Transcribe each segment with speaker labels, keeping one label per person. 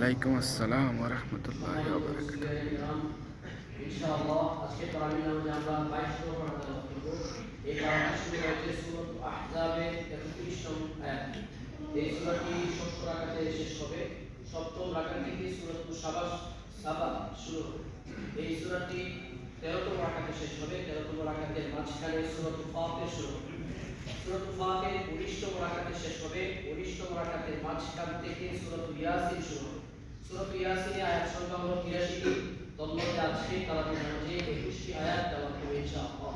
Speaker 1: ওয়ালাইকুম আসসালাম ওয়া রাহমাতুল্লাহি ওয়া বারাকাতুহু।
Speaker 2: ইনশাআল্লাহ আজকে তারাবির নামাজে আমরা 22 নম্বর তেলাওয়াত করব। এই তেলাওয়াতটি শুরু হয়েছে সূরা আহজাবের 31 নম্বর আয়াত থেকে। এই সূরাটি ষষ্ঠ রাকাতে শেষ হবে। সপ্তম রাকাত থেকে সূরা সাবা শুরু হবে। এই সূরাটি 13তম রাকাতে শেষ হবে। 13তম রাকাতের মাঝখানে সূরা ফাতির শুরু হবে। সূরা ফাতির 19তম রাকাতে শেষ হবে। 19তম রাকাতের মাঝখান থেকে সূরা ইয়াসিন শুরু হবে। সূরা ইয়াসিনের আয়াত সংখ্যা হলো 83টি। তন্মধ্যে আজকে তারাবির নামাজে 21টি আয়াত তেলাওয়াত করব ইনশাআল্লাহ।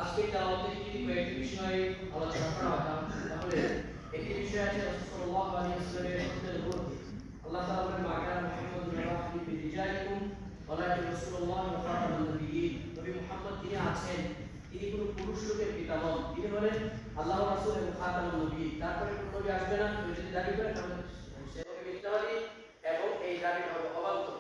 Speaker 2: আজকে তেলাওয়াতে যদি কয়েকটি বিষয় আলোচনা করা হয় তাহলে একটি বিষয় আছে রাসূল সাল্লাল্লাহু আলাইহি ওয়াসাল্লামের সুন্নাতের উপরে। আল্লাহ তাআলা বলেন মাকান মুহাম্মাদুর রাসূলুল্লাহি বিরিজালিকুম ওয়ালাকিন রাসূলুল্লাহ ওয়া খাতামুন নবিয়্যিন। নবী মুহাম্মদ তিনি আছেন, তিনি কোনো পুরুষ লোকের পিতা নন, তিনি হলেন আল্লাহর রাসূল এবং খাতামুন নবিয়্যিন। তারপরে কোনো নবী আসবে না, কেউ যদি দাবি করে তাহলে সে হবে মিথ্যাবাদী এবং এই দাবি হবে অবান্তর।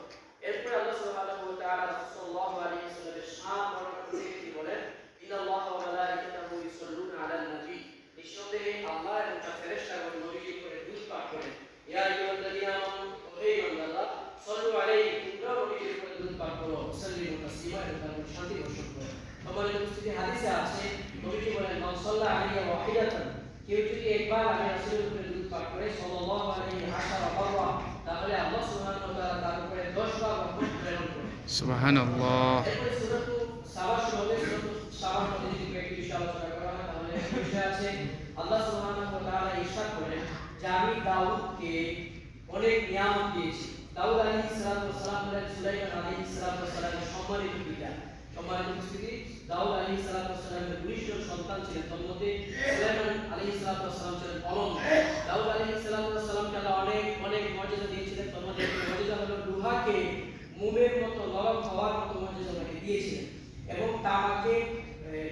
Speaker 2: এরপরে আল্লাহ সুবহানাহু ওয়া তাআলা সাল্লাল্লাহু আলাইহি ওয়াসাল্লামের শান বর্ণনা করে তিনি বলেন ইন্নাল্লাহা ওয়া মালাইকাতাহু ইউসাল্লুনা আলান নবী। নিঃসন্দেহে আল্লাহ এবং তার ফেরেশতাগণ নবীর উপরে দুরূদ পাঠ করেন। ইয়া আইয়ুহাল্লাযীনা আমানু হে ইমানদাররা সাল্লু আলাইহি তোমরা নবীর উপরে দুরূদ পাঠ করো সাল্লিমু তাসলিমা এবং তার শান্তি বর্ষণ করো। আমাদের উপস্থিতি হাদিসে আছে নবীজি বলেন মান সাল্লা আলাইহি ওয়াহিদাতান, কেউ যদি একবার আমি রাসূলের উপরে দুরূদ পাঠ করে সাল্লাল্লাহু আলাইহি আশারা মাররা, তাহলে আল্লাহ সুবহানাহু ওয়া তাআলা তার উপরে 10 বার রহমত প্রেরণ করেন।
Speaker 1: সুবহানাল্লাহ।
Speaker 2: এরপরে সূরাতু সাবা শুরু হবে। সূরাতু সাবার মধ্যে যদি কয়েকটি বিষয় আলোচনা করা হয় তাহলে একটা বিষয় আছে আল্লাহ সুবহানাহু ওয়া তাআলা ইরশাদ করেন যে আমি দাউদকে অনেক নিয়ামত দিয়েছি। দাউদ আলাইহিস সালাতু ওয়াস সালাম হলেন সুলাইমান আলাইহিস সালাতু ওয়াস সালামের সম্মানিত পিতা। সম্মানিত উপস্থিতি, দাউদ আলাইহিস সালাতু ওয়াস সালামের 19 জন সন্তান ছিলেন, তার মধ্যে সুলাইমান আলাইহিস সালাতু ওয়াস সালাম ছিলেন অনন্য। দাউদ আলাইহিস সালাতু ওয়াস সালামকে আল্লাহ অনেক মুজিজা দিয়েছিলেন, তার মধ্যে একটি মুজিজা হলো লোহাকে মোমের মতো নরম হওয়ার মতো মুজিজা তাকে দিয়েছিলেন এবং তামাকে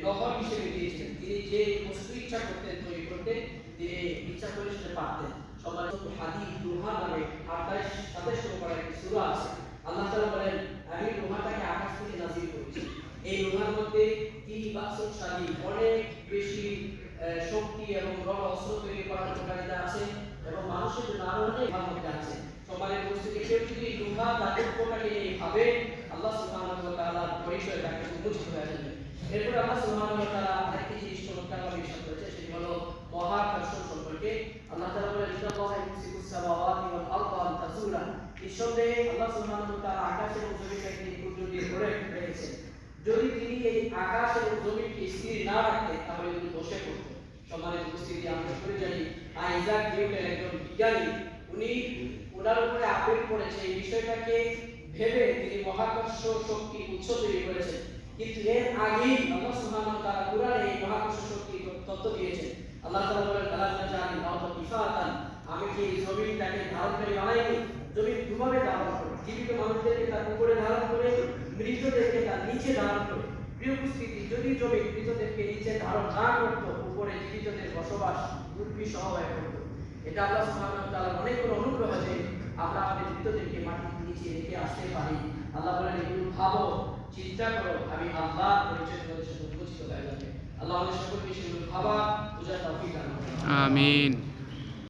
Speaker 2: লবণ হিসেবে দিয়েছিলেন। তিনি যে বস্তু ইচ্ছা করতেন তৈরি করতে, তিনি ইচ্ছা করে সেটা পারতেন। সম্মানিত হাদিদ লোহা নামে 27 নম্বর একটি সূরা আছে। আল্লাহ তাআলা বলেন আমি লোহাটাকে আকাশ থেকে নাযিল করেছি। এই লোহার মধ্যে 3 বাক্সশালী অনেক বেশি শক্তি এবং বড় অস্ত্র তৈরি করার উপকারিতা আছে এবং মানুষের জন্য আরো অনেক ভালোবাসা আছে। সম্মানিত উপস্থিতি, কেউ যদি লোহা তাদের উপকারী ভাবে আল্লাহ সুবহানাহু ওয়া তাআলার পরিচয় তাকে মুজিব হয়ে যাবে। এরপর আল্লাহ সুবহানাহু ওয়া তাআলা আরেকটি জিনিস চমৎকারভাবে ইরশাদ করেছে, সেটি হলো মহাকাশ সম্পর্কে। আল্লাহ তাআলা বলেন ইন্নাল্লাহা ইউমসিকুস সামাওয়াতি ওয়াল আরদা আন তাজুলা। নিঃসন্দেহে আল্লাহ সুবহানাহু ওয়া তাআলা আকাশ এবং জমিনকে তিনি কুদরত দিয়ে ধরে রেখেছেন। যদি তিনি এই আকাশ এবং জমিনকে স্থির না রাখতেন তাহলে তিনি বসে পড়তেন। সম্মানিত উপস্থিতি, আমরা সবাই জানি আইজাক নিউটন একজন বিজ্ঞানী, উনি ওনার উপরে আপেল পড়েছে এই বিষয়টাকে ভেবে তিনি মহাকর্ষ শক্তি উৎস তৈরি করেছেন। কিন্তু এর আগেই আল্লাহ সুবহানাহু ওয়া তাআলা কুরআনে এই মহাকর্ষ শক্তি তত্ত্ব দিয়েছেন। আল্লাহ তাআলা বলেন আল্লাহ জানি নাওতা কিফাতান, আমি কি জমিনটাকে ধারণকারী বানাইনি? জমিন দুভাবে ধারণ করে, জীবিত মানুষদেরকে তার উপরে ধারণ করে, মৃতদেরকে তার নিচে ধারণ করে। প্রিয় উপস্থিতি, যদি জমি মৃতদেরকে নিচে ধারণ না করত, উপরে জীবিতদের বসবাস দুর্বিষহ হয়ে পড়ত। এটা আল্লাহ সুবহানাহু ওয়া তাআলার অনেক বড় অনুগ্রহ যে আমরা আমাদের মৃতদেরকে মাটির নিচে রেখে আসতে পারি। আল্লাহ বলেন এগুলো ভাবো, চিন্তা করো, আমি আল্লাহ পরিচয় তোমাদের সাথে উপস্থিত হয়ে যাবে। আল্লাহ আমাদের সকলকে সেগুলো ভাবা বোঝার তৌফিক দান করুন।
Speaker 1: আমিন।